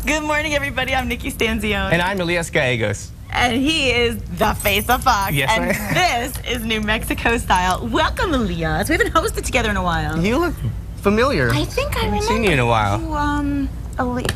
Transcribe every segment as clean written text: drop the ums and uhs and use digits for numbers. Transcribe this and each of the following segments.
Good morning, everybody. I'm Nikki Stanzione. And I'm Elias Gallegos. And he is the face of Fox. Yes, and this is New Mexico Style. Welcome, Elias. We haven't hosted together in a while. You look familiar. I think I remember. I haven't seen you in a while.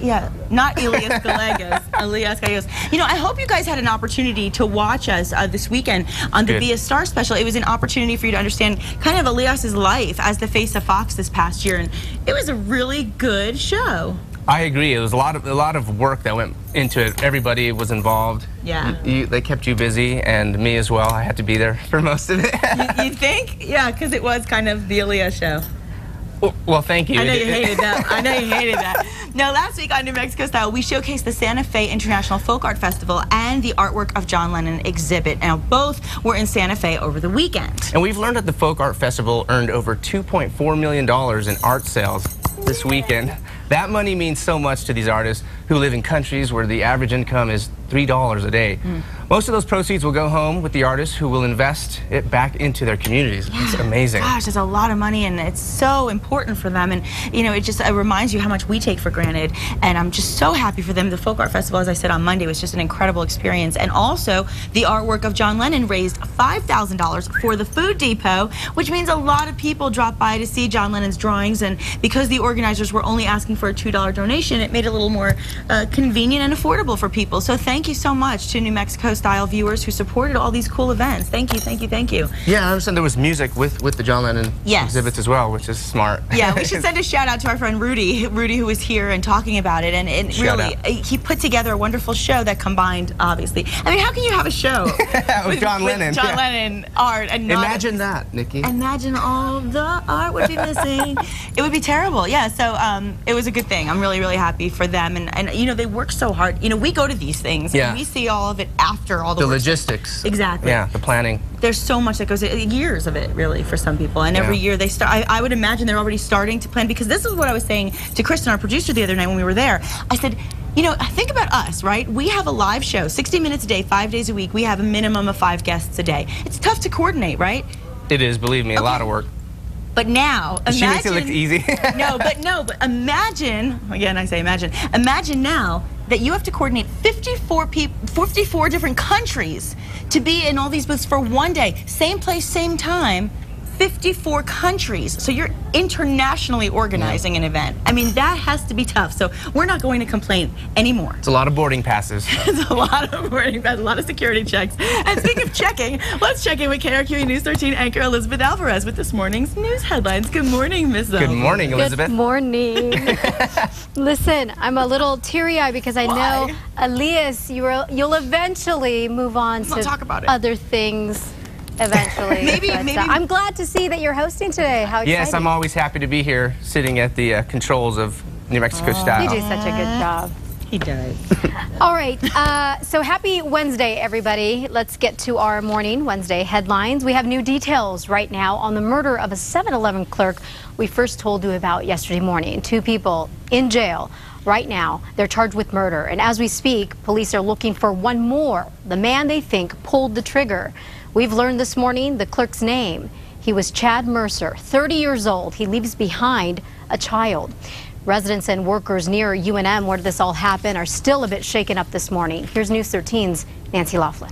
Yeah, not Elias Gallegos, Elias Gallegos. You know, I hope you guys had an opportunity to watch us this weekend on the Be a Star special. It was an opportunity for you to understand kind of Elias's life as the face of Fox this past year, and it was a really good show. I agree. It was a lot of work that went into it. Everybody was involved. Yeah. They kept you busy, and me as well. I had to be there for most of it. You think? Yeah, because it was kind of the Elias show. Well, thank you. I know you hated that. I know you hated that. Now, last week on New Mexico Style, we showcased the Santa Fe International Folk Art Festival and the artwork of John Lennon exhibit. Now, both were in Santa Fe over the weekend. And we've learned that the Folk Art Festival earned over $2.4 million in art sales this weekend. That money means so much to these artists who live in countries where the average income is $3 a day. Most of those proceeds will go home with the artists who will invest it back into their communities. Yeah. It's amazing. Gosh, it's a lot of money, and it's so important for them. And, you know, it reminds you how much we take for granted. And I'm just so happy for them. The Folk Art Festival, as I said on Monday, was just an incredible experience. And also, the artwork of John Lennon raised $5,000 for the Food Depot, which means a lot of people dropped by to see John Lennon's drawings. And because the organizers were only asking for a $2 donation, it made it a little more convenient and affordable for people. So thank you so much to New Mexico Style viewers who supported all these cool events. Thank you, thank you, thank you. Yeah, I understand there was music with the John Lennon exhibits as well, which is smart. Yeah, we should send a shout out to our friend Rudy who was here and talking about it. And really, he put together a wonderful show that combined, obviously. I mean, how can you have a show with John Lennon? John Lennon art and not imagine that, Nikki. Imagine all the art would be missing. It would be terrible. Yeah, so it was a good thing. I'm really, really happy for them. And you know, they work so hard. You know, we go to these things and we see all of it after all the logistics. Exactly. Yeah, the planning. There's so much that goes in, years of it, really, for some people. And every year they start, I would imagine they're already starting to plan, because this is what I was saying to Kristen, our producer, the other night when we were there. I said, you know, think about us, right? We have a live show, 60 minutes a day, 5 days a week. We have a minimum of 5 guests a day. It's tough to coordinate, right? It is, believe me, a lot of work. But now, imagine... She makes it look easy. but imagine, again I say imagine now that you have to coordinate 54 different countries to be in all these booths for one day. Same place, same time, 54 countries. So you're internationally organizing an event. I mean, that has to be tough. So we're not going to complain anymore. It's a lot of boarding passes. It's a lot of boarding passes, a lot of security checks. And speaking of checking, let's check in with KRQE News 13 anchor Elizabeth Alvarez with this morning's news headlines. Good morning, Ms. Good morning, Elizabeth. Good morning. Listen, I'm a little teary-eyed because I know, Elias, you'll eventually move on to talk about it. Other things. Eventually. maybe. I'm glad to see that you're hosting today. How exciting. Yes, I'm always happy to be here, sitting at the controls of New Mexico Style. You do such a good job. He does. All right, so happy Wednesday, everybody. Let's get to our morning Wednesday headlines. We have new details right now on the murder of a 7-Eleven clerk we first told you about yesterday morning. 2 people in jail right now. They're charged with murder. And as we speak, police are looking for one more, the man they think pulled the trigger. We've learned this morning the clerk's name. He was Chad Mercer, 30 years old. He leaves behind a child. Residents and workers near UNM, where this all happened, are still a bit shaken up this morning. Here's News 13's Nancy Laughlin.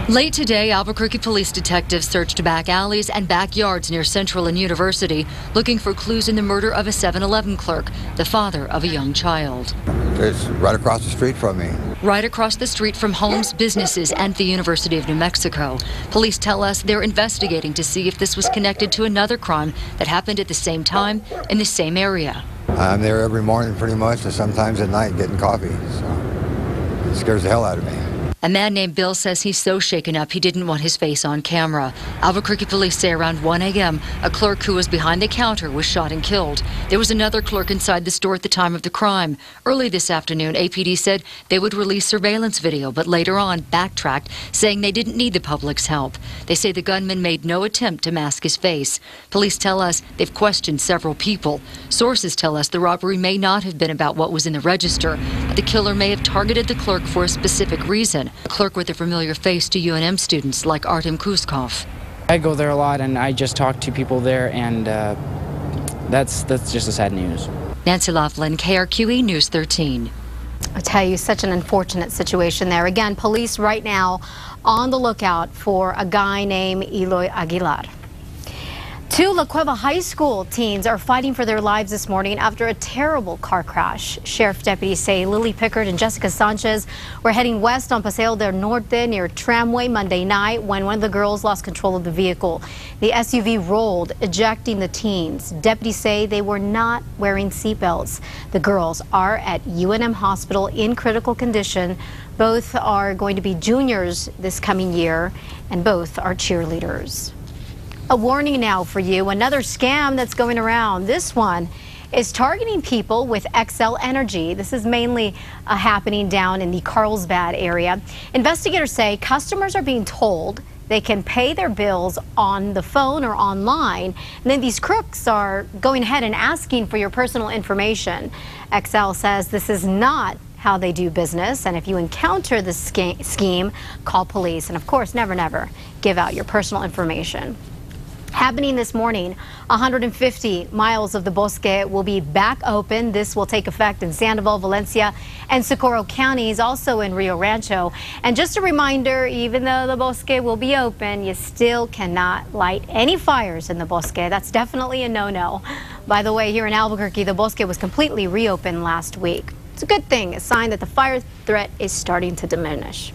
Late today, Albuquerque police detectives searched back alleys and backyards near Central and University, looking for clues in the murder of a 7-Eleven clerk, the father of a young child. It's right across the street from me. Right across the street from homes, businesses, and the University of New Mexico. Police tell us they're investigating to see if this was connected to another crime that happened at the same time in the same area. I'm there every morning pretty much, and sometimes at night getting coffee, so it scares the hell out of me. A man named Bill says he's so shaken up he didn't want his face on camera. Albuquerque police say around 1 a.m., a clerk who was behind the counter was shot and killed. There was another clerk inside the store at the time of the crime. Early this afternoon, APD said they would release surveillance video, but later on backtracked, saying they didn't need the public's help. They say the gunman made no attempt to mask his face. Police tell us they've questioned several people. Sources tell us the robbery may not have been about what was in the register, but the killer may have targeted the clerk for a specific reason. A clerk with a familiar face to UNM students like Artem Kuskov. I go there a lot and I just talk to people there, and that's just the sad news. Nancy Laughlin, KRQE News 13. I tell you, such an unfortunate situation there. Again, police right now on the lookout for a guy named Eloy Aguilar. Two La Cueva High School teens are fighting for their lives this morning after a terrible car crash. Sheriff deputies say Lily Pickard and Jessica Sanchez were heading west on Paseo del Norte near Tramway Monday night when one of the girls lost control of the vehicle. The SUV rolled, ejecting the teens. Deputies say they were not wearing seatbelts. The girls are at UNM Hospital in critical condition. Both are going to be juniors this coming year, and both are cheerleaders. A warning now for you, another scam that's going around. This one is targeting people with XL Energy. This is mainly happening down in the Carlsbad area. Investigators say customers are being told they can pay their bills on the phone or online, and then these crooks are going ahead and asking for your personal information. XL says this is not how they do business, and if you encounter this scheme, call police, and of course, never give out your personal information. Happening this morning, 150 miles of the Bosque will be back open. This will take effect in Sandoval, Valencia, and Socorro counties, also in Rio Rancho. And just a reminder, even though the Bosque will be open, you still cannot light any fires in the Bosque. That's definitely a no-no. By the way, here in Albuquerque, the Bosque was completely reopened last week. It's a good thing, a sign that the fire threat is starting to diminish.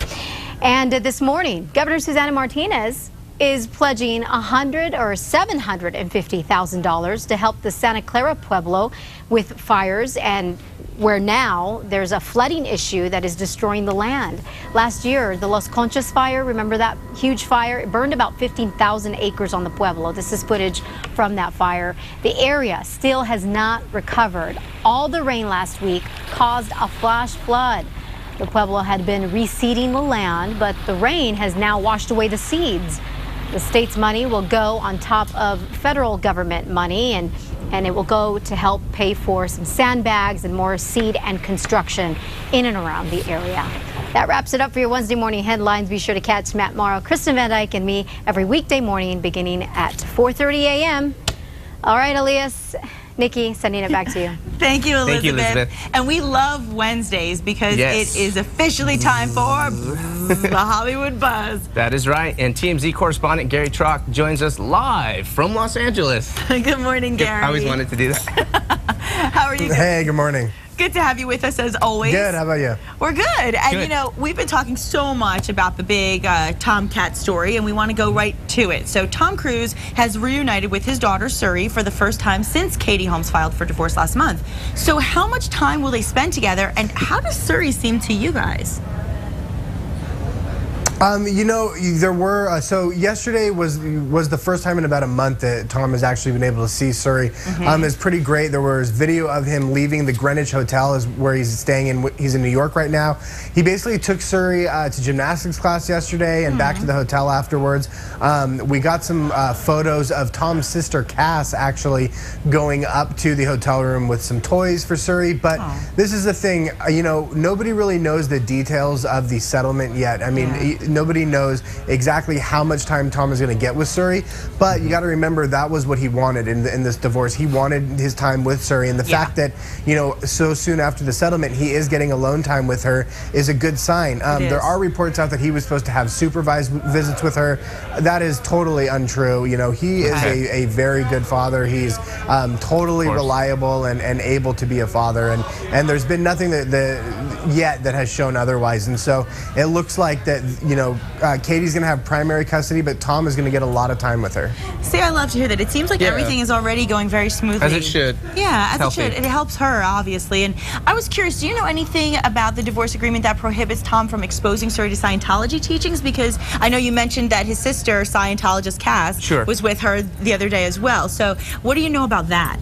And this morning, Governor Susana Martinez is pledging $750,000 to help the Santa Clara Pueblo with fires, and where now there's a flooding issue that is destroying the land. Last year, the Los Conchas fire, remember that huge fire? It burned about 15,000 acres on the Pueblo. This is footage from that fire. The area still has not recovered. All the rain last week caused a flash flood. The Pueblo had been reseeding the land, but the rain has now washed away the seeds. The state's money will go on top of federal government money, and it will go to help pay for some sandbags and more seed and construction in and around the area. That wraps it up for your Wednesday morning headlines. Be sure to catch Matt Morrow, Kristen Van Dyke, and me every weekday morning beginning at 4:30 a.m. All right, Elias. Nikki, sending it back to you. Thank you, Elizabeth. Thank you, Elizabeth. And we love Wednesdays because it is officially time for the Hollywood Buzz. That is right. And TMZ correspondent Gary Trock joins us live from Los Angeles. Good morning, Gary. I always wanted to do that. How are you? Hey, good morning. Good to have you with us as always. Good, how about you? We're good. And you know, we've been talking so much about the big Tomcat story, and we want to go right to it. So Tom Cruise has reunited with his daughter Suri for the first time since Katie Holmes filed for divorce last month. So how much time will they spend together, and how does Suri seem to you guys? You know, there were, so yesterday was the first time in about a month that Tom has actually been able to see Suri. It's pretty great. There was video of him leaving the Greenwich Hotel, is where he's staying in. He's in New York right now. He basically took Suri to gymnastics class yesterday and back to the hotel afterwards. We got some photos of Tom's sister Cass actually going up to the hotel room with some toys for Suri. But this is the thing, you know, nobody really knows the details of the settlement yet. I mean, nobody knows exactly how much time Tom is going to get with Suri, but you got to remember that was what he wanted in this divorce. He wanted his time with Suri, and the fact that, you know, so soon after the settlement he is getting alone time with her is a good sign. There are reports out that he was supposed to have supervised visits with her. That is totally untrue. You know, he is a very good father. He's totally reliable and able to be a father, and there's been nothing yet that has shown otherwise. And so it looks like that, you know, Katie's going to have primary custody, but Tom is going to get a lot of time with her. See, I love to hear that. It seems like everything is already going very smoothly. As it should. Yeah, as it should. It helps her, obviously. And I was curious, do you know anything about the divorce agreement that prohibits Tom from exposing Suri to Scientology teachings? Because I know you mentioned that his sister, Scientologist Cass, was with her the other day as well. So what do you know about that?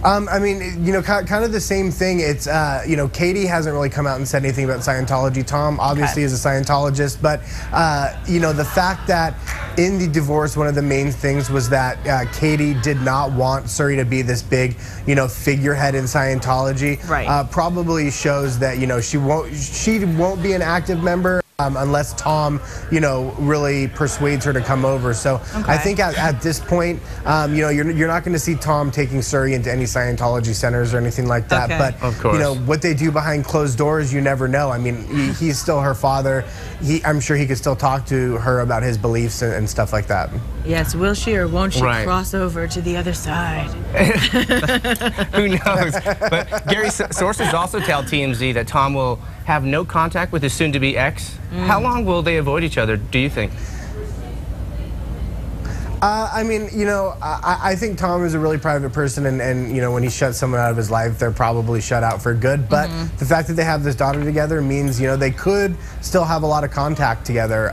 I mean, you know, kind of the same thing. It's, you know, Katie hasn't really come out and said anything about Scientology. Tom obviously is a Scientologist, but, you know, the fact that in the divorce, one of the main things was that Katie did not want Suri to be this big, you know, figurehead in Scientology. Probably shows that, you know, she won't be an active member. Unless Tom, really persuades her to come over. So I think at this point, you're not going to see Tom taking Suri into any Scientology centers or anything like that. Okay. But of course, what they do behind closed doors, you never know. I mean, he's still her father. I'm sure he could still talk to her about his beliefs and stuff like that. Yes, will she or won't she Right. cross over to the other side? Who knows? But Gary, sources also tell TMZ that Tom will have no contact with his soon-to-be ex. How long will they avoid each other, do you think? I think Tom is a really private person, and when he shuts someone out of his life, they're probably shut out for good. But the fact that they have this daughter together means, they could still have a lot of contact together.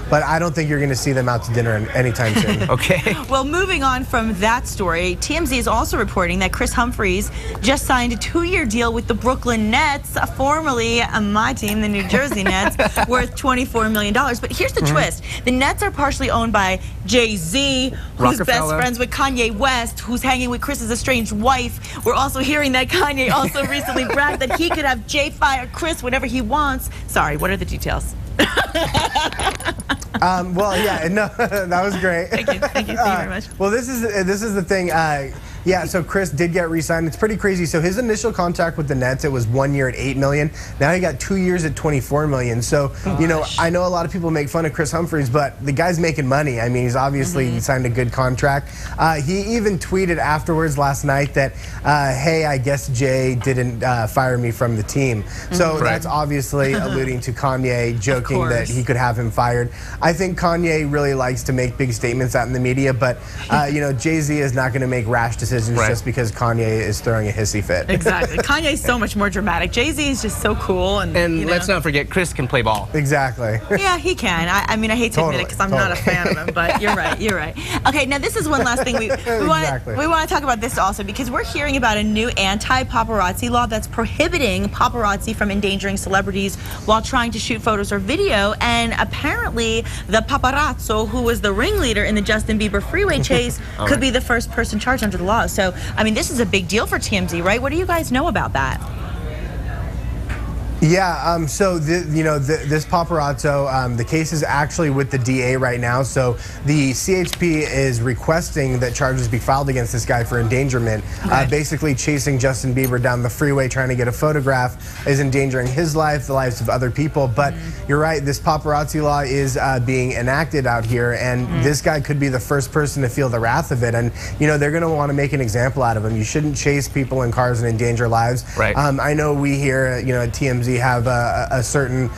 But I don't think you're going to see them out to dinner anytime soon. Okay. Well, moving on from that story, TMZ is also reporting that Chris Humphries just signed a 2-year deal with the Brooklyn Nets, formerly my team, the New Jersey Nets, worth $24 million. But here's the twist. The Nets are partially owned by Jay-Z, who's best friends with Kanye West, who's hanging with Chris's estranged wife. We're also hearing that Kanye also recently bragged that he could have Jay fire Chris whenever he wants. Sorry, what are the details? Well, yeah, no, that was great. Thank you very much. Well, this is the thing. Yeah, so Chris did get re-signed. It's pretty crazy. So his initial contract with the Nets, it was 1 year at $8 million. Now he got 2 years at $24 million. So, I know a lot of people make fun of Chris Humphries, but the guy's making money. I mean, he's obviously signed a good contract. He even tweeted afterwards last night that, hey, I guess Jay didn't fire me from the team. So that's obviously alluding to Kanye joking that he could have him fired. I think Kanye really likes to make big statements out in the media, but, Jay-Z is not going to make rash decisions just because Kanye is throwing a hissy fit. Exactly. Kanye's so much more dramatic. Jay-Z is just so cool. And let's not forget, Chris can play ball. Exactly. Yeah, he can. I mean, I hate to admit it because I'm not a fan of him, but you're right. Okay, now this is one last thing we want to talk about this also, because we're hearing about a new anti-paparazzi law that's prohibiting paparazzi from endangering celebrities while trying to shoot photos or video. And apparently, the paparazzo, who was the ringleader in the Justin Bieber freeway chase, could be the first person charged under the law. So, I mean, this is a big deal for TMZ, right? What do you guys know about that? Yeah, so this paparazzo, the case is actually with the DA right now. So the CHP is requesting that charges be filed against this guy for endangerment. Basically chasing Justin Bieber down the freeway, trying to get a photograph, is endangering his life, the lives of other people. But you're right, this paparazzi law is being enacted out here, and this guy could be the first person to feel the wrath of it. And they're going to want to make an example out of him. You shouldn't chase people in cars and endanger lives. Right. I know we here, at TMZ have a certain,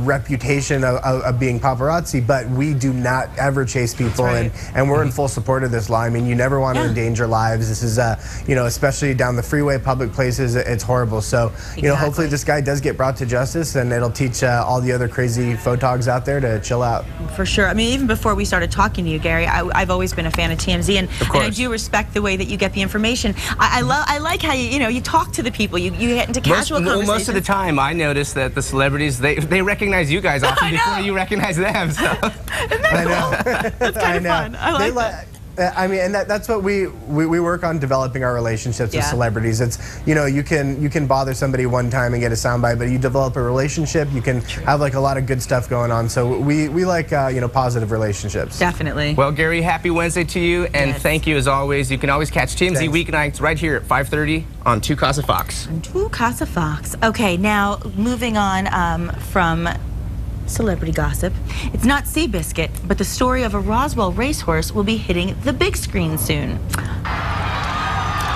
reputation of being paparazzi, but we do not ever chase people, and we're in full support of this law. I mean, you never want to endanger lives. This is, especially down the freeway, public places, it's horrible. So, hopefully this guy does get brought to justice, and it'll teach all the other crazy photogs out there to chill out. For sure. I mean, even before we started talking to you, Gary, I've always been a fan of TMZ, and I do respect the way that you get the information. I like how you talk to the people. You get into casual conversations. Most of the time, I notice that the celebrities, they recognize you guys often before you recognize them. So. Isn't that cool? That's kind of fun. I like that. I mean, and that's what we work on, developing our relationships with celebrities. It's, you can bother somebody one time and get a soundbite, but you develop a relationship, you can have like a lot of good stuff going on. So we like positive relationships. Definitely. Well, Gary, happy Wednesday to you, and thank you as always. You can always catch TMZ weeknights right here at 5:30 on 2 Casa Fox. On 2 Casa Fox. Okay, now moving on from celebrity gossip. It's not Seabiscuit, but the story of a Roswell racehorse will be hitting the big screen soon.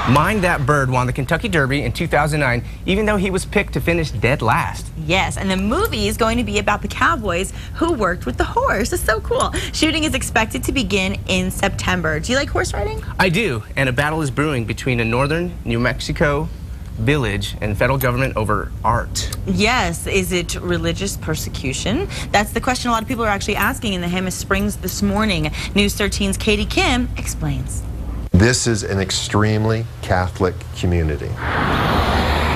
Mind That Bird won the Kentucky Derby in 2009, even though he was picked to finish dead last. Yes, and the movie is going to be about the cowboys who worked with the horse. It's so cool. Shooting is expected to begin in September. Do you like horse riding? I do, and a battle is brewing between a northern New Mexico village and federal government over art. Yes. Is it religious persecution? That's the question a lot of people are actually asking in the Hemish Springs this morning. News 13's Katie Kim explains. This is an extremely Catholic community.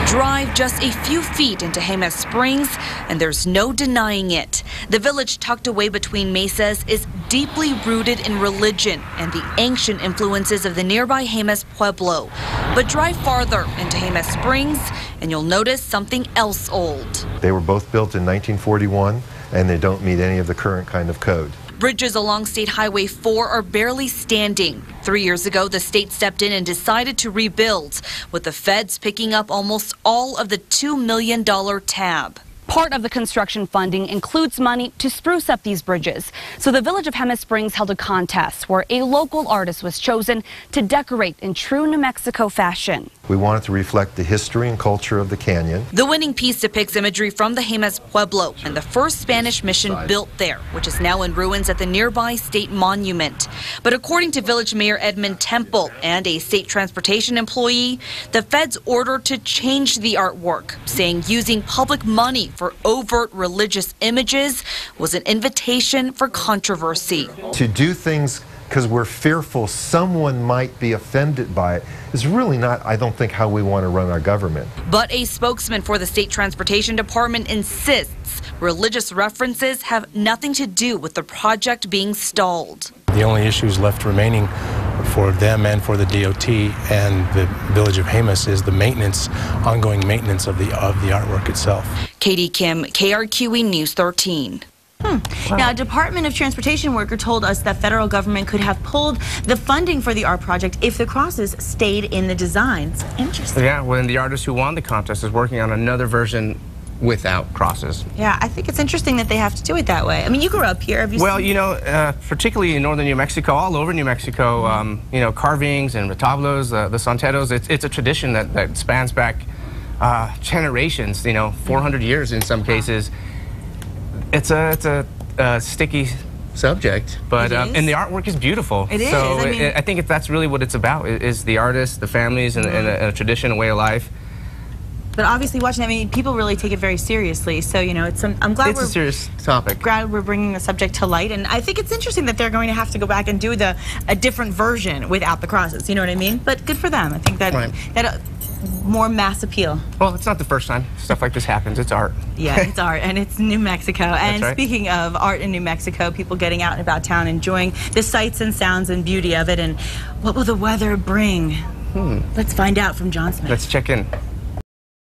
Drive just a few feet into Jemez Springs, and there's no denying it. The village tucked away between mesas is deeply rooted in religion and the ancient influences of the nearby Jemez Pueblo. But drive farther into Jemez Springs, and you'll notice something else old. They were both built in 1941, and they don't meet any of the current kind of code. Bridges along State Highway 4 are barely standing. 3 years ago, the state stepped in and decided to rebuild, with the feds picking up almost all of the $2 million tab. Part of the construction funding includes money to spruce up these bridges. So the village of Jemez Springs held a contest where a local artist was chosen to decorate in true New Mexico fashion. We wanted to reflect the history and culture of the canyon. The winning piece depicts imagery from the Jemez Pueblo and the first Spanish mission built there, which is now in ruins at the nearby state monument. But according to Village Mayor Edmund Temple and a state transportation employee, the feds ordered to change the artwork, saying using public money for overt religious images was an invitation for controversy. To do things because we're fearful someone might be offended by it is really not, I don't think, how we want to run our government. But a spokesman for the state transportation department insists religious references have nothing to do with the project being stalled. The only issues left remaining for them and for the DOT and the village of Jemez is the maintenance, ongoing maintenance of the artwork itself. Katie Kim, KRQE News 13. Wow. Now, a Department of Transportation worker told us that federal government could have pulled the funding for the art project if the crosses stayed in the designs. Interesting. Yeah, when the artist who won the contest is working on another version without crosses. Yeah, I think it's interesting that they have to do it that way. I mean, you grew up here. Have you Well, seen... you know, particularly in northern New Mexico, all over New Mexico, you know, carvings and retablos, the santeros, it's a tradition that spans back generations, you know, 400 years in some cases. It's a sticky subject, but and the artwork is beautiful. It is. So I mean, I think that's really what it's about: is the artists, the families, and a tradition, a way of life. But obviously, watching, I mean, people really take it very seriously. So you know, I'm glad it's a serious topic. Glad we're bringing the subject to light, and I think it's interesting that they're going to have to go back and do a different version without the crosses. You know what I mean? But good for them. I think that that more mass appeal. Well, it's not the first time stuff like this happens. It's art. Yeah, it's art, and it's New Mexico. And right. Speaking of art in New Mexico, people getting out and about town, enjoying the sights and sounds and beauty of it, and what will the weather bring? Let's find out from John Smith. Let's check in.